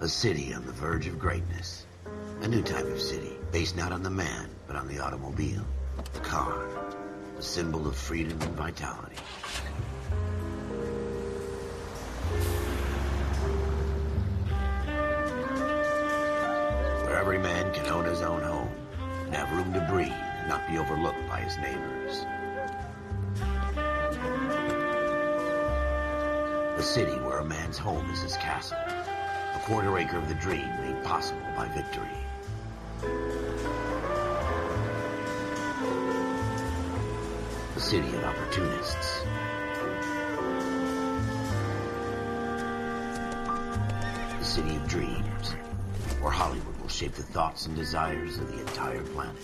city on the verge of greatness. A new type of city, based not on the man, but on the automobile. The car. The symbol of freedom and vitality. Where every man can own his own home, and have room to breathe, and not be overlooked by his neighbors. The city where a man's home is his castle. A quarter acre of the dream made possible by victory. The city of opportunists. The city of dreams, where Hollywood will shape the thoughts and desires of the entire planet.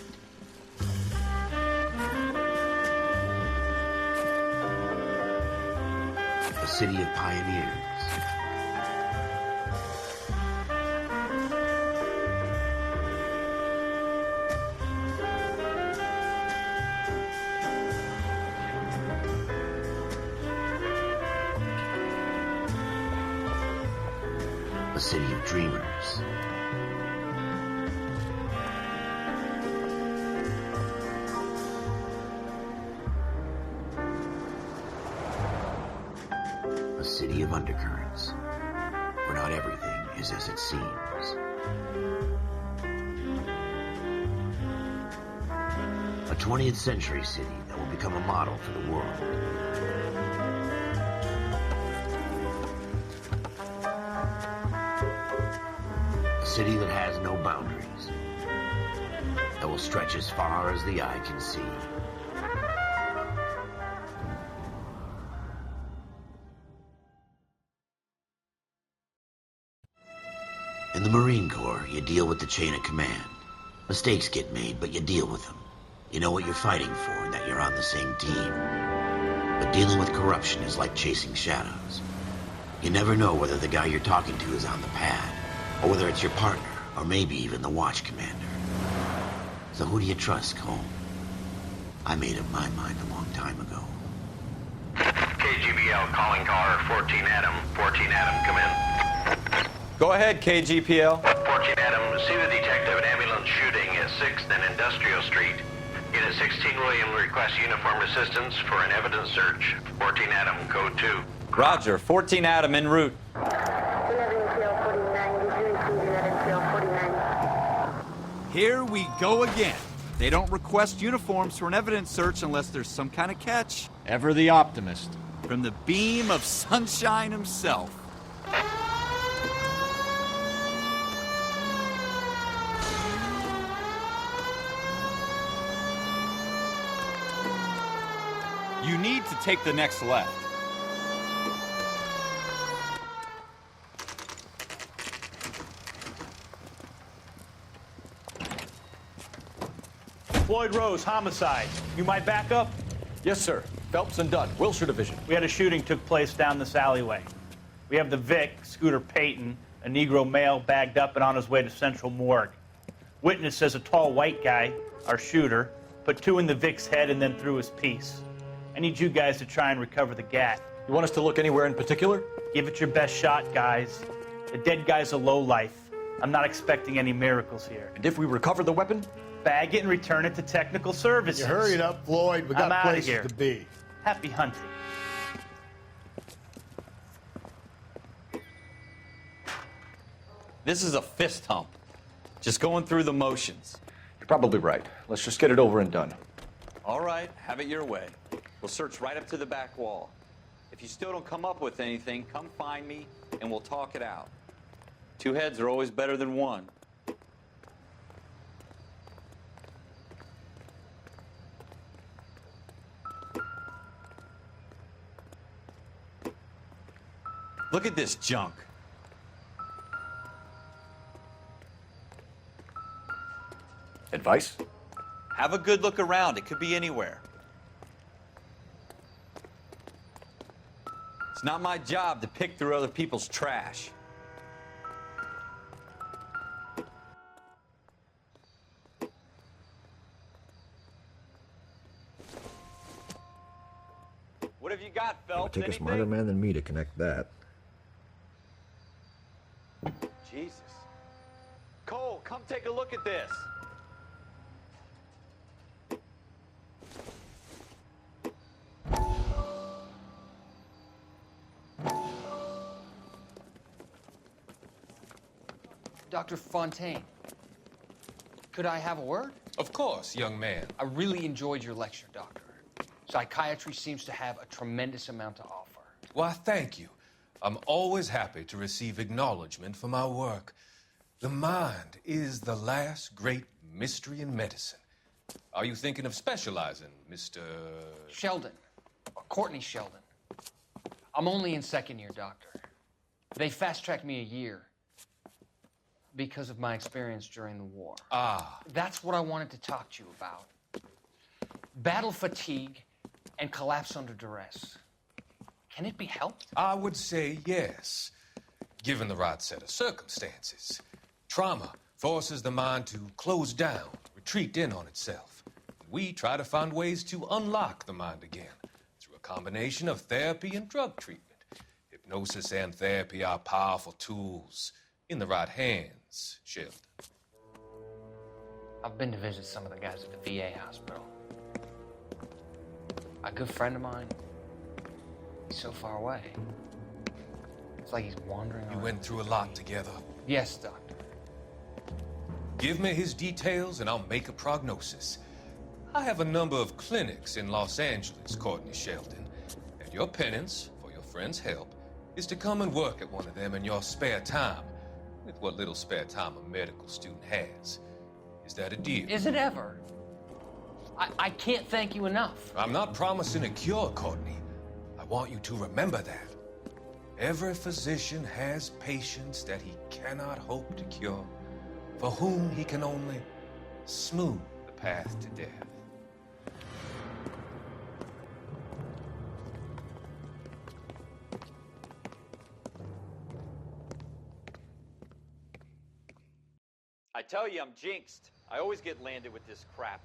The city of pioneers. A city of dreamers. A city of undercurrents, where not everything is as it seems. A 20th century city that will become a model for the world. A city that has no boundaries, that will stretch as far as the eye can see. In the Marine Corps, you deal with the chain of command. Mistakes get made, but you deal with them. You know what you're fighting for and that you're on the same team. But dealing with corruption is like chasing shadows. You never know whether the guy you're talking to is on the pad, or whether it's your partner, or maybe even the watch commander. So who do you trust, Cole? I made up my mind a long time ago. KGBL calling caller 14 Adam. 14 Adam, come in. Go ahead, KGPL. 14 Adam, see the detective, an ambulance shooting at 6th and Industrial Street. Unit 16 William requests uniformed assistance for an evidence search. 14 Adam, code 2. Roger, 14 Adam en route. 11-49, Here we go again. They don't request uniforms for an evidence search unless there's some kind of catch. Ever the optimist. From the beam of sunshine himself. You need to take the next left. Floyd Rose, homicide. You might back up? Yes, sir. Phelps and Dunn, Wilshire Division. We had a shooting took place down this alleyway. We have the Vic, Scooter Payton, a Negro male bagged up and on his way to Central Morgue. Witness says a tall white guy, our shooter, put 2 in the Vic's head and then threw his piece. I need you guys to try and recover the gat. You want us to look anywhere in particular? Give it your best shot, guys. The dead guy's a lowlife. I'm not expecting any miracles here. And if we recover the weapon? Bag it and return it to technical services. You hurry it up, Floyd. We I'm got outta places here. to be. Happy hunting. This is a fist hump. Just going through the motions. You're probably right. Let's just get it over and done. All right, have it your way. We'll search right up to the back wall. If you still don't come up with anything, come find me and we'll talk it out. 2 heads are always better than 1. Look at this junk. Advice? Have a good look around. It could be anywhere. It's not my job to pick through other people's trash. What have you got, Phelps? It'll take a smarter man than me to connect that. Gee, Jesus. Cole, come take a look at this. Dr. Fontaine, could I have a word? Of course, young man. I really enjoyed your lecture, Doctor. Psychiatry seems to have a tremendous amount to offer. Why, thank you. I'm always happy to receive acknowledgement for my work. The mind is the last great mystery in medicine. Are you thinking of specializing, Mr. Sheldon, or Courtney Sheldon. I'm only in second year, Doctor. They fast-tracked me a year because of my experience during the war. Ah, That's what I wanted to talk to you about. Battle fatigue and collapse under duress. Can it be helped? I would say yes, given the right set of circumstances. Trauma forces the mind to close down, retreat in on itself. We try to find ways to unlock the mind again through a combination of therapy and drug treatment. Hypnosis and therapy are powerful tools in the right hands, Sheldon. I've been to visit some of the guys at the VA hospital. A good friend of mine, he's so far away. It's like he's wandering You around. went through a lot together. Yes, Doctor. Give me his details and I'll make a prognosis. I have a number of clinics in Los Angeles, Courtney Sheldon, and your penance for your friend's help is to come and work at one of them in your spare time, with what little spare time a medical student has. Is that a deal? Is it ever? I can't thank you enough. I'm not promising a cure, Courtney. I want you to remember that. Every physician has patients that he cannot hope to cure, for whom he can only smooth the path to death. I tell you, I'm jinxed. I always get landed with this crap.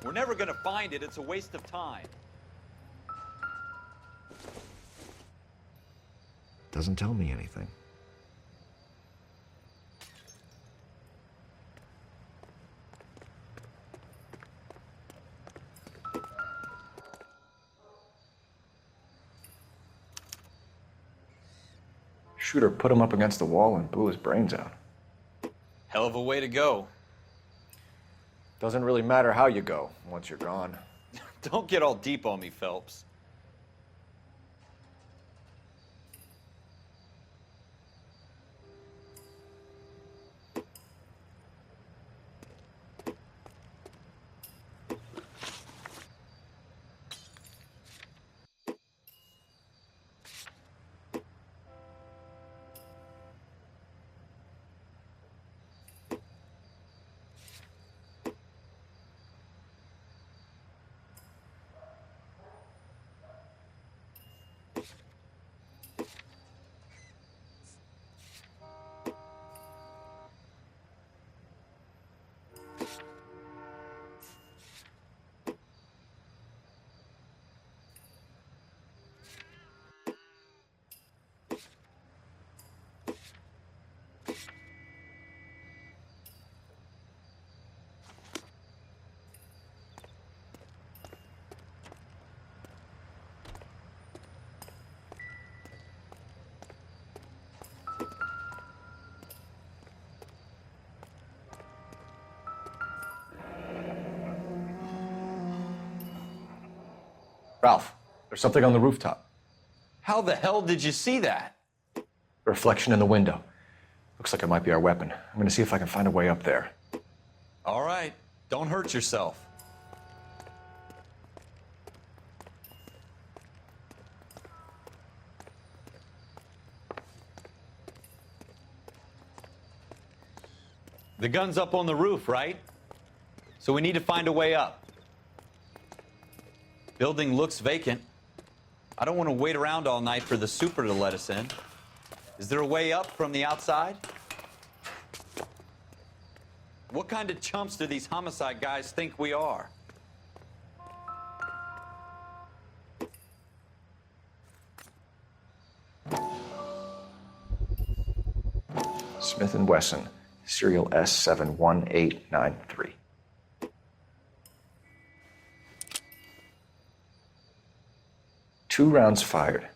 We're never gonna find it. It's a waste of time. Doesn't tell me anything. Shooter put him up against the wall and blew his brains out. Hell of a way to go. Doesn't really matter how you go once you're gone. Don't get all deep on me, Phelps. Ralph, there's something on the rooftop. How the hell did you see that? A reflection in the window. Looks like it might be our weapon. I'm gonna see if I can find a way up there. All right, don't hurt yourself. The gun's up on the roof, right? So we need to find a way up. Building looks vacant. I don't want to wait around all night for the super to let us in. Is there a way up from the outside? What kind of chumps do these homicide guys think we are? Smith & Wesson, serial S71893. Two rounds fired,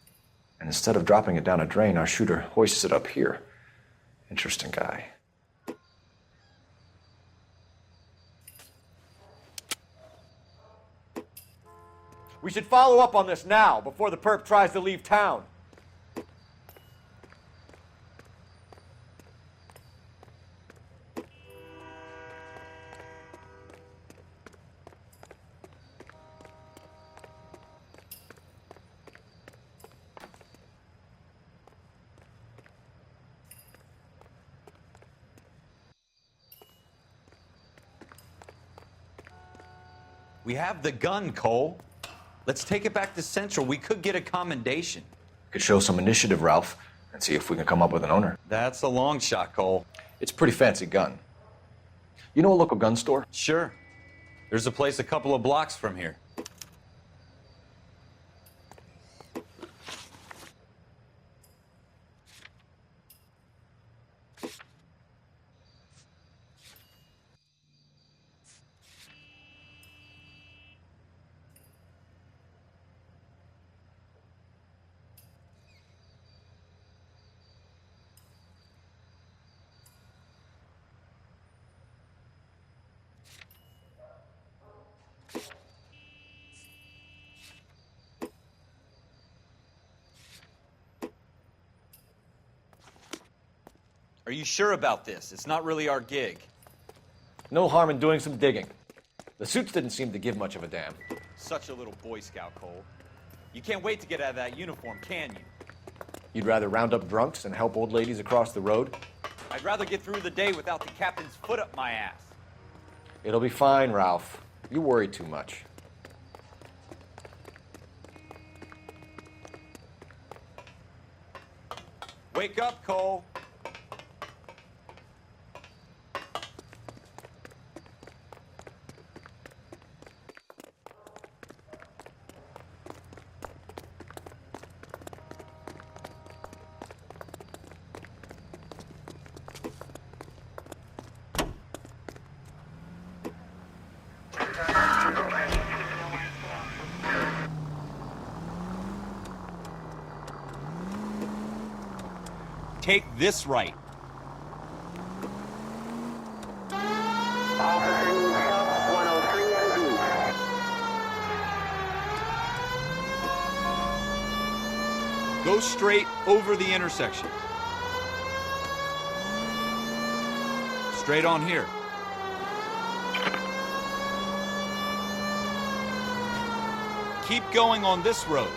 and instead of dropping it down a drain, our shooter hoists it up here. Interesting guy. We should follow up on this now, before the perp tries to leave town. We have the gun, Cole. Let's take it back to Central. We could get a commendation. Could show some initiative, Ralph, and see if we can come up with an owner. That's a long shot, Cole. It's a pretty fancy gun. You know a local gun store? Sure. There's a place a couple of blocks from here. Are you sure about this? It's not really our gig. No harm in doing some digging. The suits didn't seem to give much of a damn. Such a little Boy Scout, Cole. You can't wait to get out of that uniform, can you? You'd rather round up drunks than help old ladies across the road? I'd rather get through the day without the captain's foot up my ass. It'll be fine, Ralph. You worry too much. Wake up, Cole. Take this right. Go straight over the intersection. Straight on here. Keep going on this road.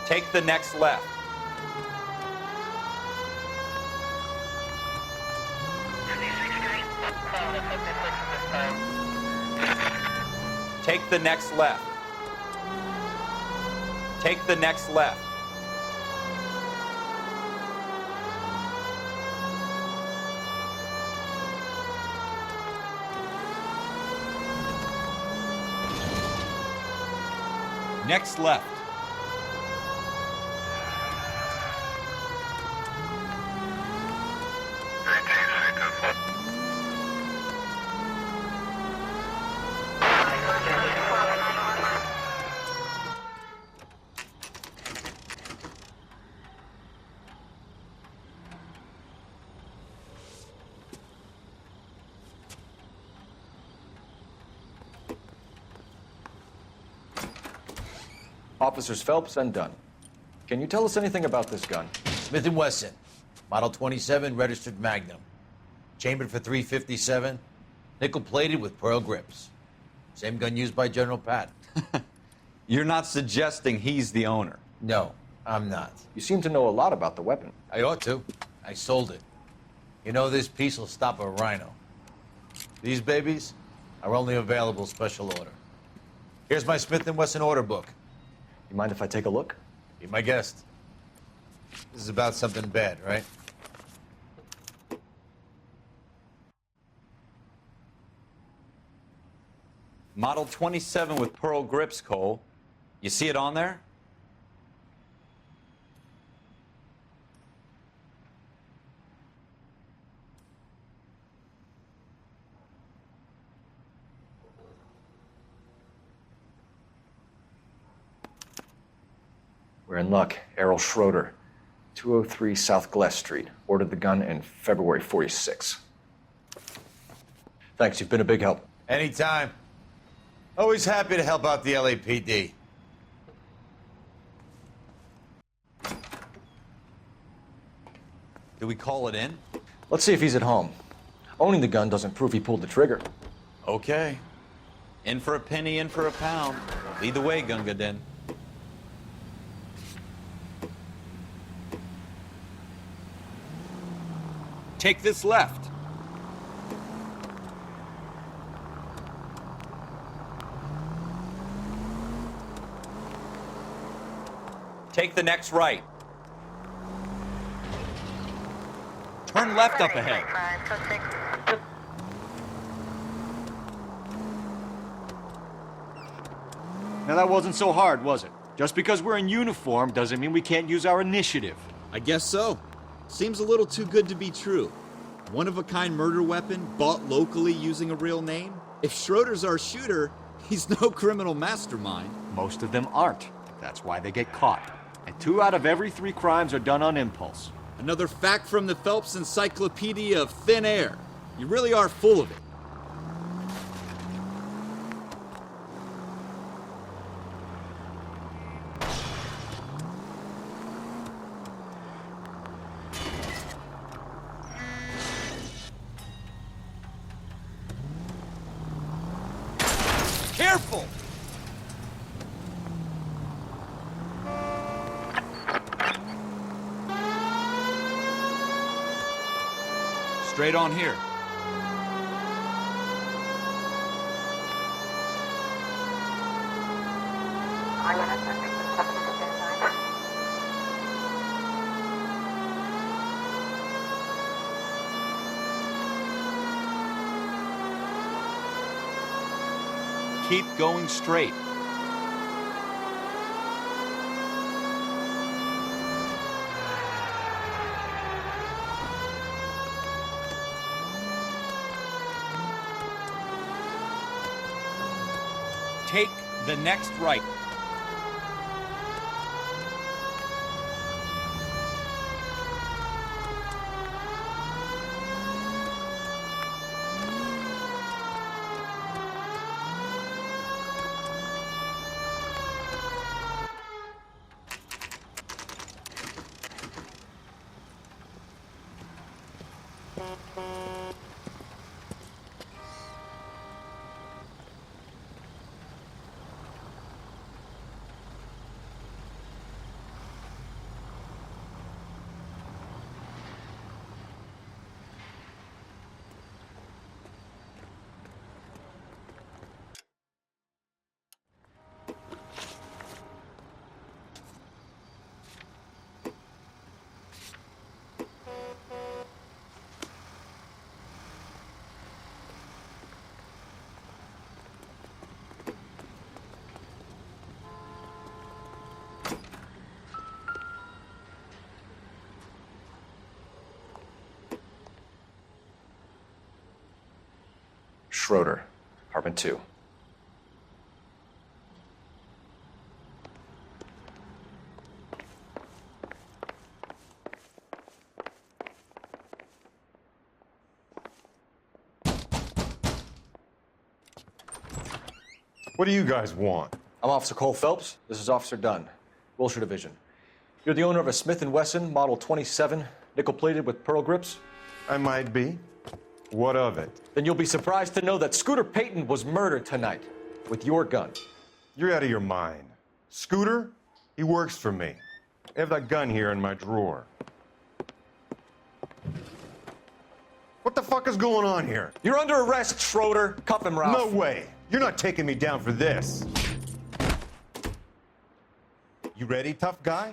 Take the next left. Take the next left. Take the next left. Next left. Officers Phelps and Dunn. Can you tell us anything about this gun? Smith & Wesson, Model 27, registered Magnum. Chambered for .357, nickel-plated with pearl grips. Same gun used by General Patton. You're not suggesting he's the owner? No, I'm not. You seem to know a lot about the weapon. I ought to. I sold it. You know, this piece will stop a rhino. These babies are only available special order. Here's my Smith & Wesson order book. You mind if I take a look? Be my guest. This is about something bad, right? Model 27 with pearl grips, Cole. You see it on there? We're in luck. Errol Schroeder, 203 South Glass Street. Ordered the gun in February 46. Thanks, you've been a big help. Anytime. Always happy to help out the LAPD. Do we call it in? Let's see if he's at home. Owning the gun doesn't prove he pulled the trigger. Okay. In for a penny, in for a pound. Lead the way, Gunga Din. Take this left. Take the next right. Turn left up ahead. Now that wasn't so hard, was it? Just because we're in uniform doesn't mean we can't use our initiative. I guess so. Seems a little too good to be true. One-of-a-kind murder weapon bought locally using a real name? If Schroeder's our shooter, he's no criminal mastermind. Most of them aren't. That's why they get caught. And 2 out of every 3 crimes are done on impulse. Another fact from the Phelps Encyclopedia of Thin Air. You really are full of it. Careful! Straight on here. Keep going straight. Take the next right. Schroeder, apartment 2. What do you guys want? I'm Officer Cole Phelps. This is Officer Dunn, Wilshire Division. You're the owner of a Smith & Wesson Model 27, nickel-plated with pearl grips? I might be. What of it? Then you'll be surprised to know that Scooter Payton was murdered tonight with your gun. You're out of your mind. Scooter? He works for me. I have that gun here in my drawer. What the fuck is going on here? You're under arrest, Schroeder. Cuff him, Ralph. No way. You're not taking me down for this. You ready, tough guy?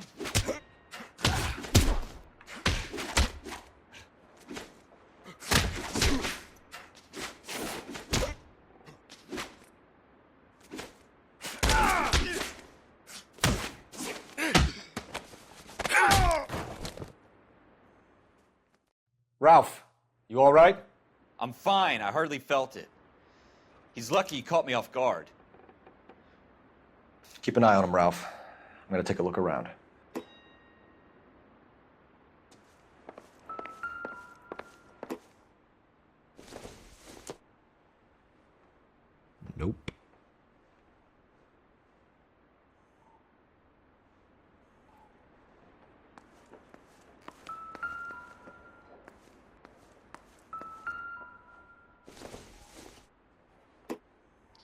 Ralph, you all right? I'm fine. I hardly felt it. He's lucky he caught me off guard. Keep an eye on him, Ralph. I'm gonna take a look around. Nope.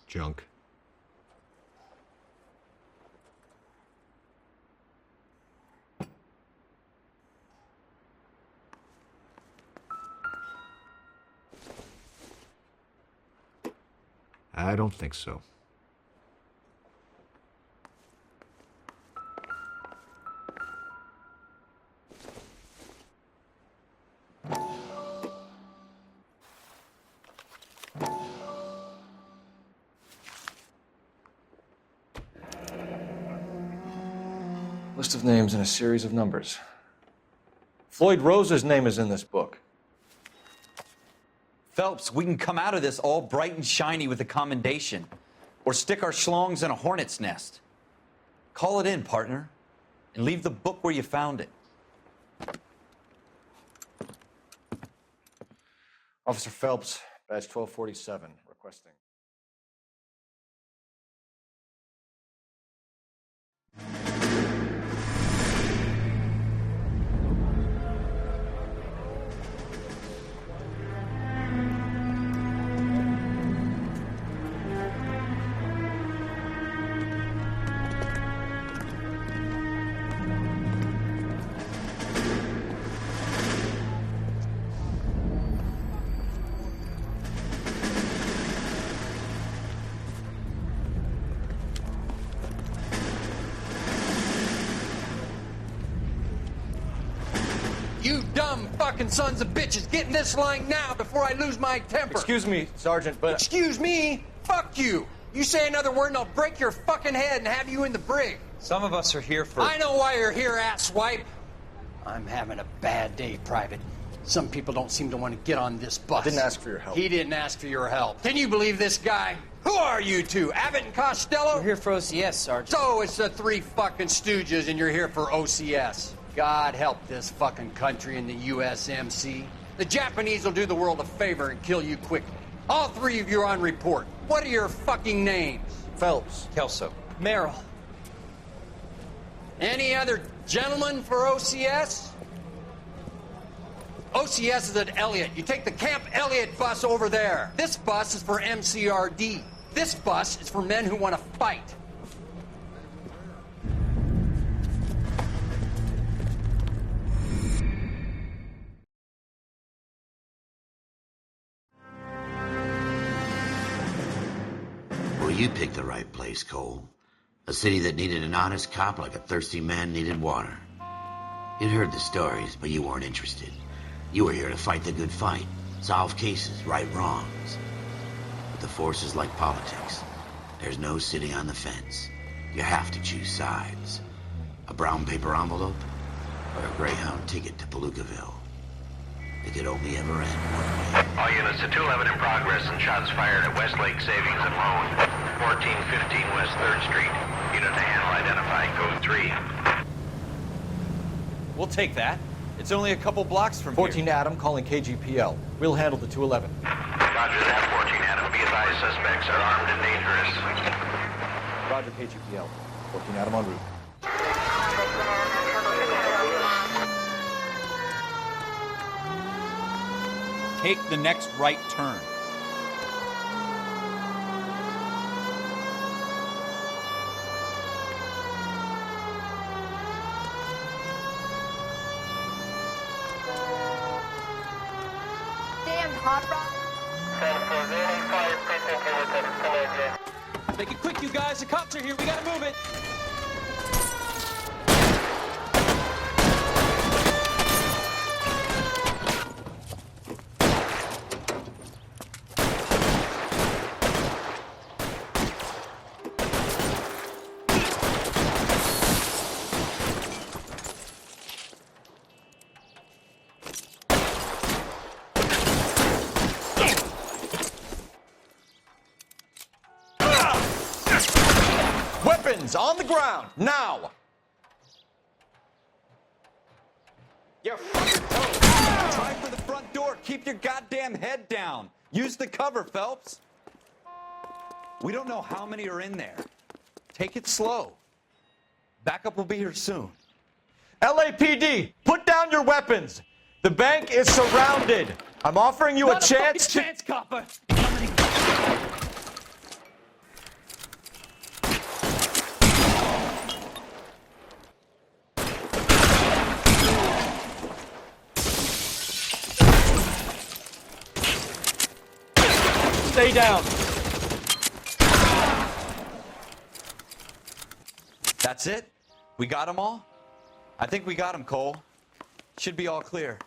Junk. I don't think so. List of names and a series of numbers. Floyd Rose's name is in this book. Phelps, we can come out of this all bright and shiny with a commendation, or stick our schlongs in a hornet's nest. Call it in, partner, and leave the book where you found it. Officer Phelps, badge 1247, requesting. You dumb fucking sons of bitches, get in this line now before I lose my temper. Excuse me, Sergeant, but... Excuse me? Fuck you. You say another word and I'll break your fucking head and have you in the brig. Some of us are here for... I know why you're here, asswipe. I'm having a bad day, Private. Some people don't seem to want to get on this bus. I didn't ask for your help. He didn't ask for your help. Can you believe this guy? Who are you two? Abbott and Costello? We're here for OCS, Sergeant. So it's the three fucking stooges and you're here for OCS. God help this fucking country and the USMC. The Japanese will do the world a favor and kill you quickly. All three of you are on report. What are your fucking names? Phelps. Kelso. Merrill. Any other gentlemen for OCS? OCS is at Elliott. You take the Camp Elliott bus over there. This bus is for MCRD. This bus is for men who want to fight. Well, you picked the right place, Cole. A city that needed an honest cop like a thirsty man needed water. You'd heard the stories, but you weren't interested. You were here to fight the good fight, solve cases, right wrongs. But the force is like politics. There's no sitting on the fence. You have to choose sides. A brown paper envelope or a Greyhound ticket to Palookaville. It could only ever end one way. All units to 211 in progress and shots fired at Westlake Savings and Loan, 1415 West 3rd Street. Unit to handle identified, code 3. We'll take that. It's only a couple blocks from 14 Adam calling KGPL. We'll handle the 211. Roger that, 14 Adam. Be advised, suspects are armed and dangerous. Roger, KGPL. 14 Adam en route. Take the next right turn. Damn hot rod. Make it quick, you guys. The cops are here. We gotta move it. weapons on the ground, now! You're try for the front door. Keep your goddamn head down. Use the cover, Phelps. We don't know how many are in there. Take it slow. Backup will be here soon. LAPD, put down your weapons. The bank is surrounded. I'm offering you a chance to... chance, copper. Stay down. That's it? We got them all? I think we got them, Cole. Should be all clear.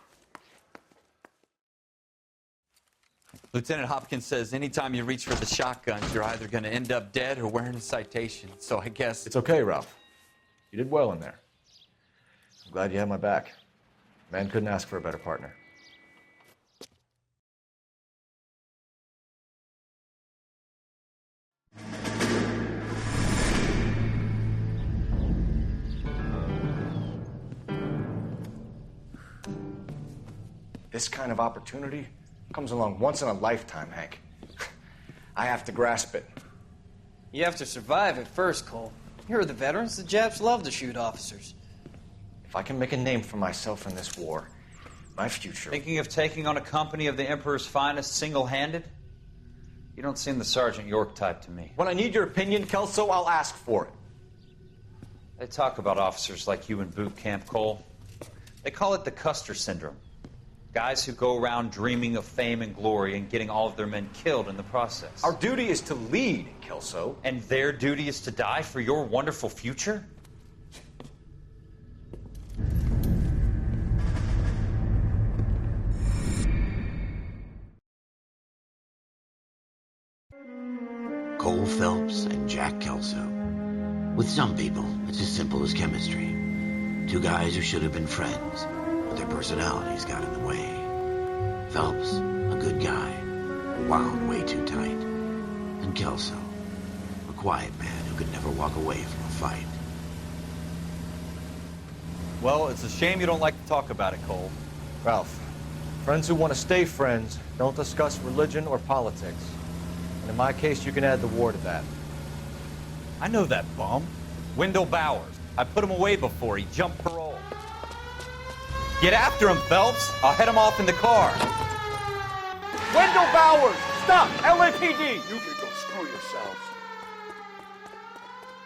Lieutenant Hopkins says anytime you reach for the shotguns, you're either going to end up dead or wearing a citation. So I guess... It's okay, Ralph. You did well in there. I'm glad you had my back. Man couldn't ask for a better partner. This kind of opportunity comes along once in a lifetime, Hank. I have to grasp it. You have to survive at first, Cole. Here are the veterans. The Japs love to shoot officers. If I can make a name for myself in this war, my future... Thinking of taking on a company of the Emperor's finest single-handed? You don't seem the Sergeant York type to me. When I need your opinion, Kelso, I'll ask for it. They talk about officers like you in boot camp, Cole. They call it the Custer syndrome. Guys who go around dreaming of fame and glory and getting all of their men killed in the process. Our duty is to lead, Kelso. And their duty is to die for your wonderful future? Cole Phelps and Jack Kelso. With some people, it's as simple as chemistry. Two guys who should have been friends, but their personalities got in the way. Phelps, a good guy, wound way too tight. And Kelso, a quiet man who could never walk away from a fight. Well, it's a shame you don't like to talk about it, Cole. Ralph, friends who want to stay friends don't discuss religion or politics. And in my case, you can add the war to that. I know that bum. Wendell Bowers. I put him away before. He jumped parole. Get after him, Phelps. I'll head him off in the car. Wendell Bowers! Stop! LAPD! You can go screw yourselves.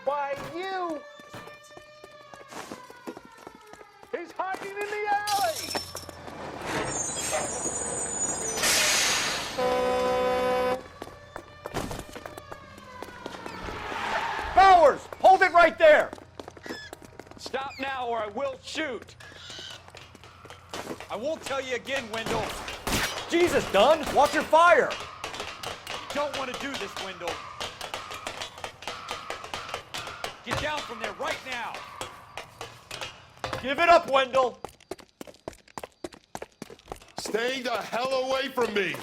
Why, you! He's hiding in the alley! Bowers! Hold it right there! Stop now or I will shoot. I won't tell you again, Wendell. Jesus, Dunn! Watch your fire! Don't want to do this, Wendell. Get down from there right now. Give it up, Wendell! Stay the hell away from me!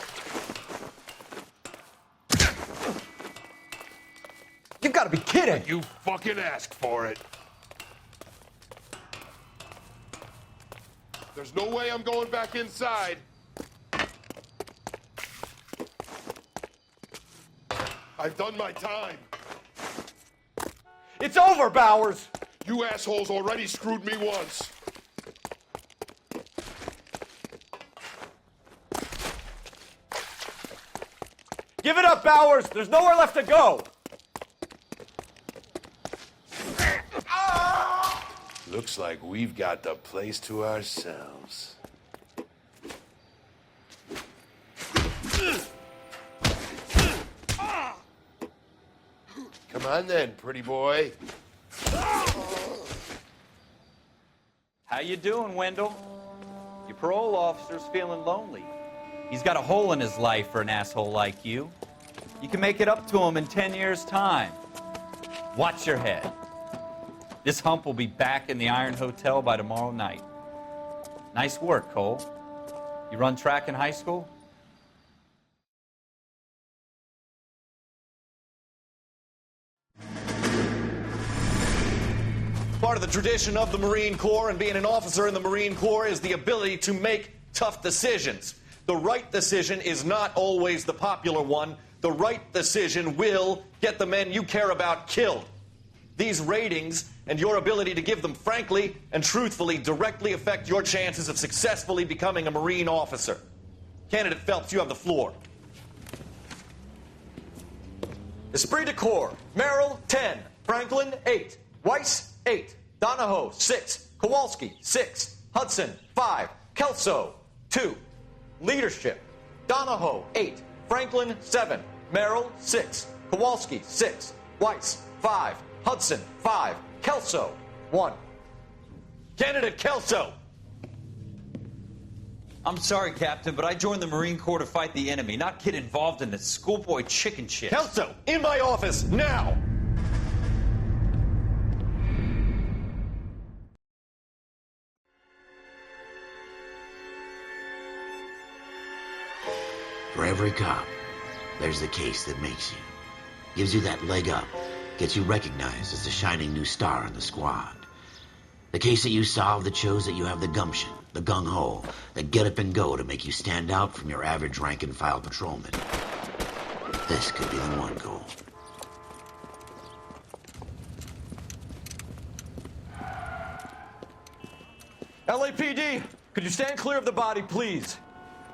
You've got to be kidding! You fucking asked for it. There's no way I'm going back inside. I've done my time. It's over, Bowers! You assholes already screwed me once. Give it up, Bowers! There's nowhere left to go! Looks like we've got the place to ourselves. Come on then, pretty boy. How you doing, Wendell? Your parole officer's feeling lonely. He's got a hole in his life for an asshole like you. You can make it up to him in 10 years' time. Watch your head. This hump will be back in the Iron Hotel by tomorrow night. Nice work, Cole. You run track in high school? Part of the tradition of the Marine Corps and being an officer in the Marine Corps is the ability to make tough decisions. The right decision is not always the popular one. The right decision will get the men you care about killed. These ratings and your ability to give them frankly and truthfully directly affect your chances of successfully becoming a Marine officer. Candidate Phelps, you have the floor. Esprit de Corps, Merrill, 10. Franklin, 8. Weiss, 8. Donahoe, 6. Kowalski, 6. Hudson, 5. Kelso, 2. Leadership, Donahoe, 8. Franklin, 7. Merrill, 6. Kowalski, 6. Weiss, 5. Hudson, 5. Kelso, 1. Candidate Kelso! I'm sorry, Captain, but I joined the Marine Corps to fight the enemy, not get involved in the schoolboy chicken shit. Kelso, in my office, now! For every cop, there's the case that makes you. Gives you that leg up. Gets you recognized as the shining new star in the squad. The case that you solve that shows that you have the gumption, the gung-ho, the get up and go to make you stand out from your average rank-and-file patrolman. This could be the one goal. LAPD, could you stand clear of the body, please?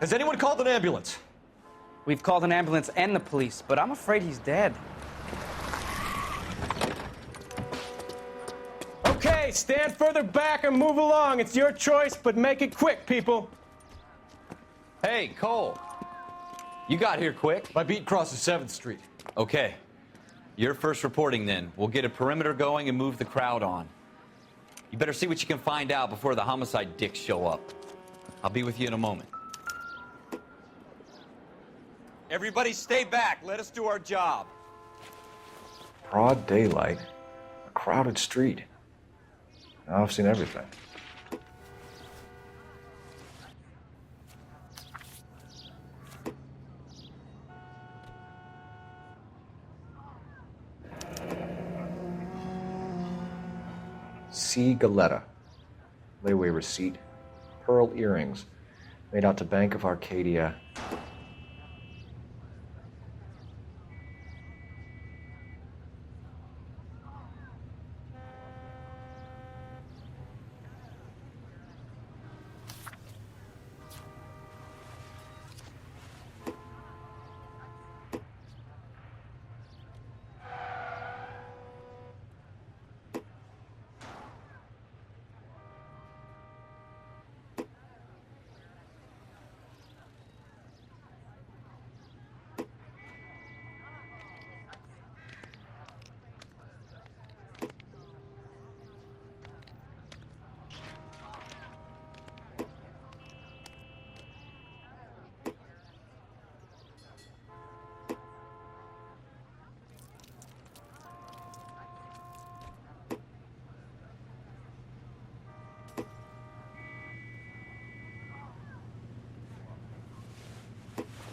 Has anyone called an ambulance? We've called an ambulance and the police, but I'm afraid he's dead. Okay, stand further back and move along. It's your choice, but make it quick, people. Hey, Cole. You got here quick. My beat crosses 7th Street. Okay. You're first reporting then. We'll get a perimeter going and move the crowd on. You better see what you can find out before the homicide dicks show up. I'll be with you in a moment. Everybody stay back. Let us do our job. Broad daylight, a crowded street. Now I've seen everything. C. Galetta. Layaway receipt. Pearl earrings. Made out to Bank of Arcadia.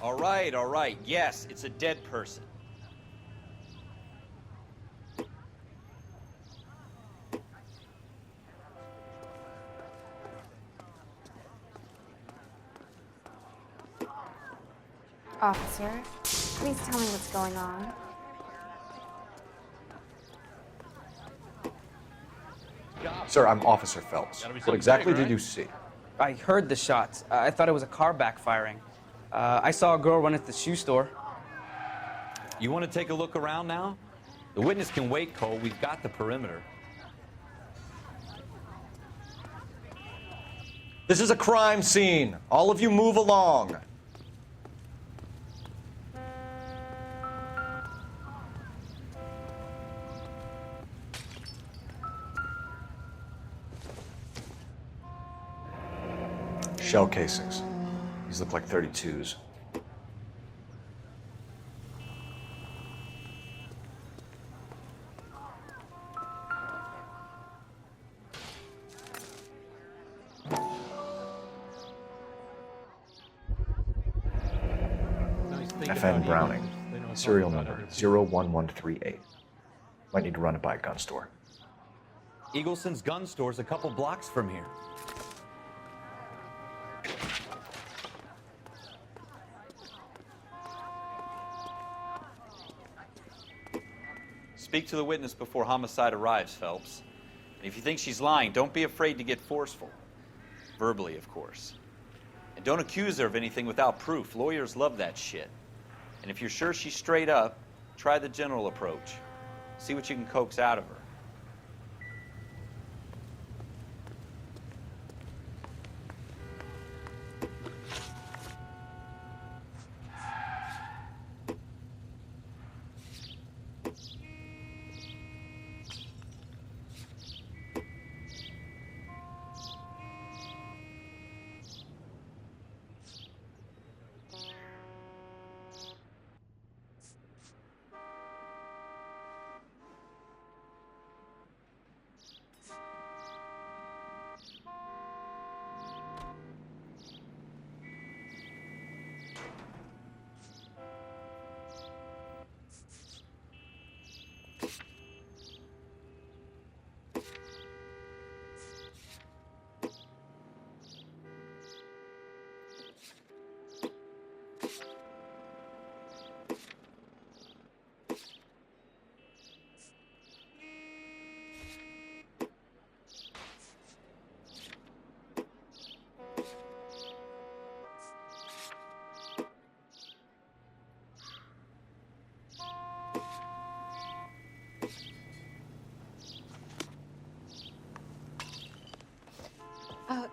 All right. Yes, it's a dead person. Officer, please tell me what's going on. Sir, I'm Officer Phelps. What exactly did you see? I heard the shots. I thought it was a car backfiring. I saw a girl run at the shoe store. You want to take a look around now? The witness can wait, Cole. We've got the perimeter. This is a crime scene. All of you move along. Shell casings. These look like 32s. FN Browning. Serial number 01138. Might need to run it by a gun store. Eagleson's gun store's a couple blocks from here. Speak to the witness before homicide arrives, Phelps. And if you think she's lying, don't be afraid to get forceful. Verbally, of course. And don't accuse her of anything without proof. Lawyers love that shit. And if you're sure she's straight up, try the general approach. See what you can coax out of her.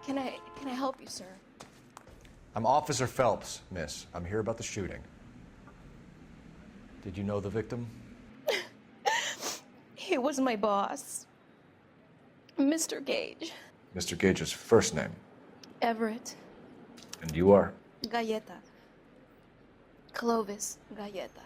Can I help you, sir? I'm Officer Phelps, miss. I'm here about the shooting. Did you know the victim? He was my boss, Mr. Gage. Mr. Gage's first name. Everett. And you are? Galleta. Clovis Galleta.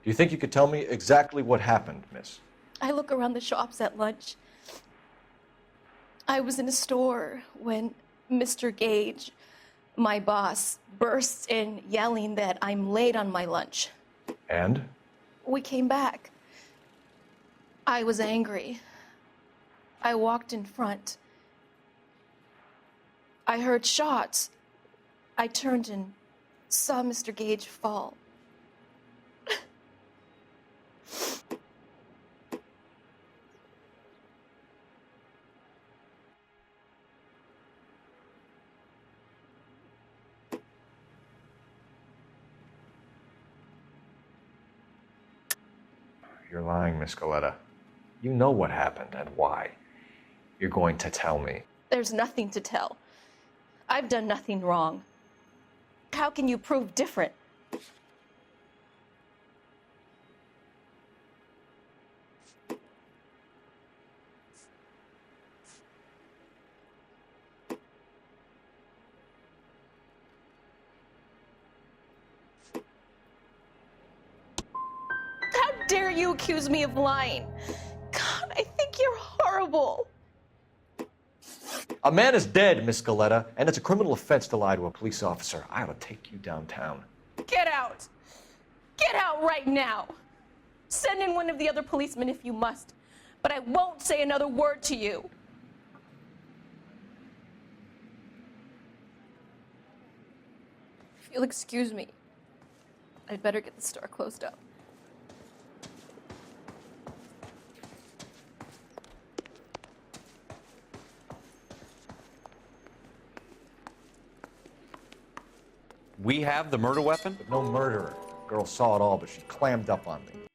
Do you think you could tell me exactly what happened, miss? I look around the shops at lunch. I was in a store when Mr. Gage, my boss, bursts in yelling that I'm late on my lunch. And? We came back. I was angry. I walked in front. I heard shots. I turned and saw Mr. Gage fall. You're lying, Miss Galleta. You know what happened and why. You're going to tell me. There's nothing to tell. I've done nothing wrong. How can you prove different? How dare you accuse me of lying? God, I think you're horrible. A man is dead, Miss Galleta, and it's a criminal offense to lie to a police officer. I ought to take you downtown. Get out! Get out right now! Send in one of the other policemen if you must, but I won't say another word to you. If you'll excuse me, I'd better get the store closed up. We have the murder weapon? But no murderer. Girl saw it all, but she clammed up on me.